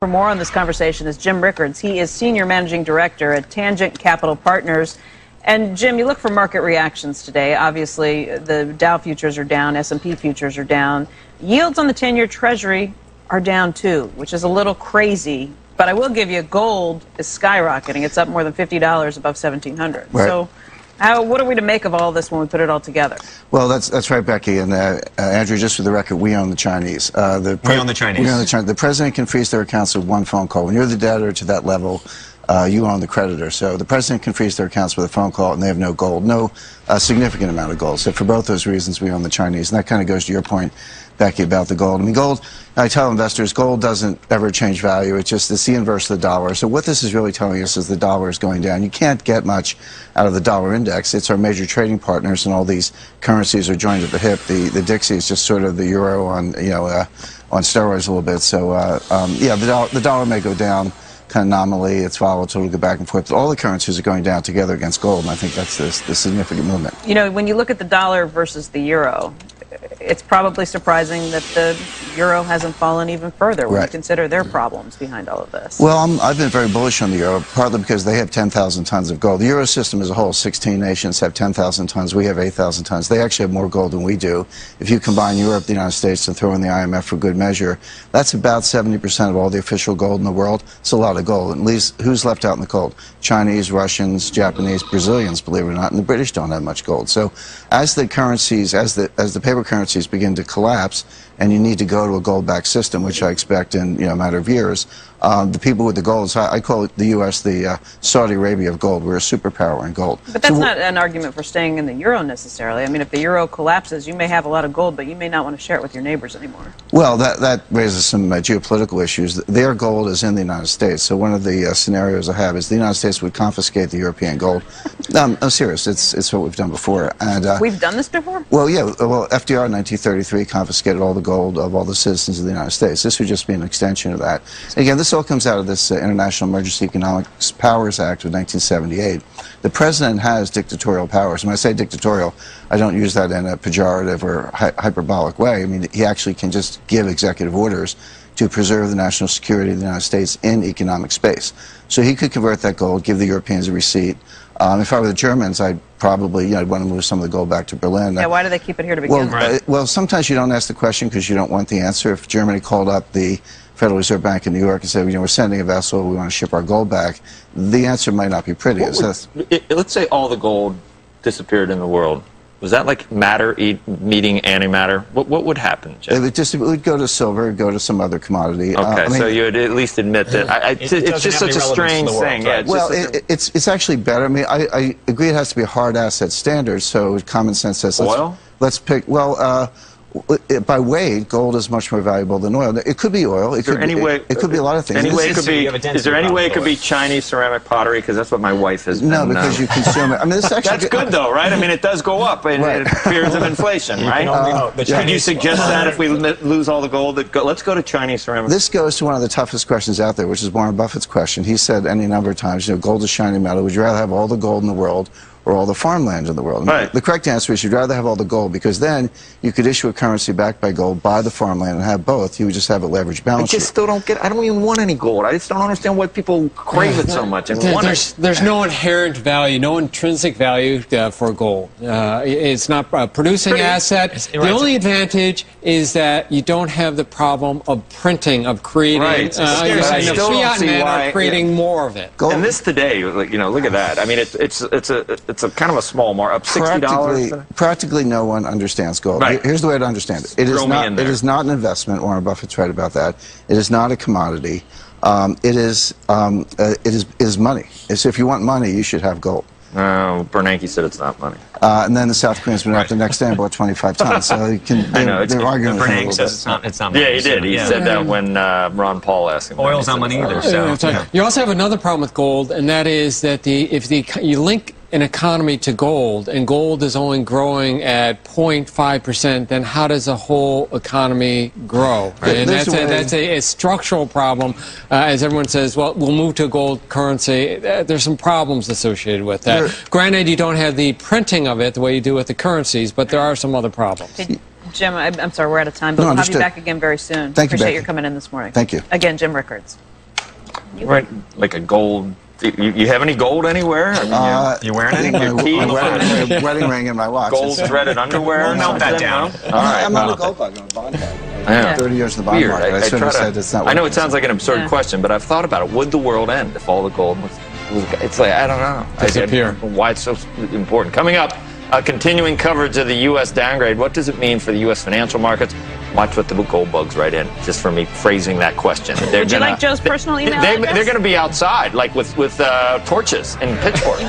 For more on this conversation is Jim Rickards. He is Senior Managing Director at Tangent Capital Partners. And Jim, you look for market reactions today. Obviously, the Dow futures are down, S&P futures are down. Yields on the 10-year Treasury are down too, which is a little crazy. But I will give you, gold is skyrocketing. It's up more than $50 above $1,700. Right. So what are we to make of all this when we put it all together? Well, that's right, Becky. And Andrew, just for the record, we own the Chinese. We own the Chinese. We own the Chinese. The president can freeze their accounts with one phone call. When you're the debtor to that level, you own the creditor. So the president can freeze their accounts with a phone call, and they have no gold, no significant amount of gold. So for both those reasons, we own the Chinese. And that kind of goes to your point, Becky, about the gold. I mean, gold, I tell investors, gold doesn't ever change value. It's the inverse of the dollar. So what this is really telling us is the dollar is going down. You can't get much out of the dollar index. It's our major trading partners, and all these currencies are joined at the hip. The Dixie is just sort of the euro on, on steroids a little bit. So, yeah, the dollar may go down kind of nominally. It's volatile. It'll go back and forth. But all the currencies are going down together against gold, and I think that's the significant movement. You know, when you look at the dollar versus the euro, it's probably surprising that the euro hasn't fallen even further when you consider their problems behind all of this. Well, I've been very bullish on the euro, partly because they have 10,000 tons of gold. The euro system as a whole, 16 nations have 10,000 tons. We have 8,000 tons. They actually have more gold than we do. If you combine Europe, the United States, and throw in the IMF for good measure, that's about 70% of all the official gold in the world. It's a lot of gold. At least, who's left out in the cold? Chinese, Russians, Japanese, Brazilians, believe it or not, and the British don't have much gold. So as the currencies, as the paper currencies begin to collapse, and you need to go to a gold-backed system, which I expect in a matter of years, the people with the gold, so I call it the U.S. the Saudi Arabia of gold. We're a superpower in gold. But that's not an argument for staying in the euro necessarily. I mean, if the euro collapses, you may have a lot of gold, but you may not want to share it with your neighbors anymore. Well, that raises some geopolitical issues. Their gold is in the United States, so one of the scenarios I have is the United States would confiscate the European gold. I'm serious. It's what we've done before. And we've done this before? Well, yeah. Well, FDR in 1933 confiscated all the gold of all the citizens of the United States. This would just be an extension of that. And again, this all comes out of this International Emergency Economics Powers Act of 1978. The president has dictatorial powers. When I say dictatorial, I don't use that in a pejorative or hyperbolic way. I mean, he actually can just give executive orders to preserve the national security of the United States in economic space. So he could convert that gold, give the Europeans a receipt. If I were the Germans, I'd probably, I'd want to move some of the gold back to Berlin. Yeah, why do they keep it here to begin with? Well, sometimes you don't ask the question because you don't want the answer. If Germany called up the Federal Reserve Bank in New York and said, we're sending a vessel, we want to ship our gold back, the answer might not be pretty. Let's say all the gold disappeared in the world. Was that like matter meeting antimatter? What would happen, Jeff? It would go to silver, it'd go to some other commodity. Okay, so you would at least admit that. It's just such a strange thing. Yeah, well, it's actually better. I mean, I agree it has to be a hard asset standard, so common sense says let's pick, by weight, gold is much more valuable than oil. It could be oil. It could be a lot of things. Is there any way it could be Chinese ceramic pottery? Because that's what my wife has been. No, because you consume it. I mean, this actually that's good though, right? I mean, it does go up in periods of inflation, right? Could you suggest that if we lose all the gold, let's go to Chinese ceramic? This goes to one of the toughest questions out there, which is Warren Buffett's question. He said any number of times, gold is shiny metal. Would you rather have all the gold in the world or all the farmland in the world? Right. The correct answer is you'd rather have all the gold, because then you could issue a currency backed by gold, buy the farmland, and have both. You would just have a leveraged balance sheet. I just still don't get. I don't even want any gold. I just don't understand why people crave it so much. And there's no inherent value, no intrinsic value for gold. It's not a producing asset. The only advantage is that you don't have the problem of printing, of creating fiat matter, creating more of it. Gold. And this today, look at that. I mean, it's a kind of a small mark, up $60. Practically no one understands gold. Right. Here's the way to understand it. It is not an investment. Warren Buffett's right about that. It is not a commodity. It is money. So if you want money, you should have gold. Bernanke said it's not money. And then the South Koreans went out the next day and bought 25 tons. So they're arguing. Bernanke says it's not money. Yeah, he did. He said that when Ron Paul asked him. Oil's not money either. So you also have another problem with gold, and that is that you link an economy to gold, and gold is only growing at 0.5%, then how does the whole economy grow? And that's a structural problem. As everyone says, well, we'll move to a gold currency. There's some problems associated with that. Granted, you don't have the printing of it the way you do with the currencies, but there are some other problems. Jim, I'm sorry, we're out of time, but we'll have you back again very soon. Thank you, Appreciate Becky. your coming in this morning. Thank you. Again, Jim Rickards. Right, like a gold. You have any gold anywhere? I mean, you wearing any? Your key? My wedding ring and my watch. Gold threaded underwear? We'll melt that down. All right. I'm not a gold bug. I'm a bond guy. Yeah. 30 years in the bond Weird. market. I should have said it's not. I know it sounds like an absurd question, but I've thought about it. Would the world end if all the gold was it's like, I don't know. Disappear. Why it's so important. Coming up, continuing coverage of the U.S. downgrade. What does it mean for the U.S. financial markets? Watch what the gold bugs write in, just for me phrasing that question. Would you like Joe's personal email address? They're going to be outside, like with torches and pitchforks.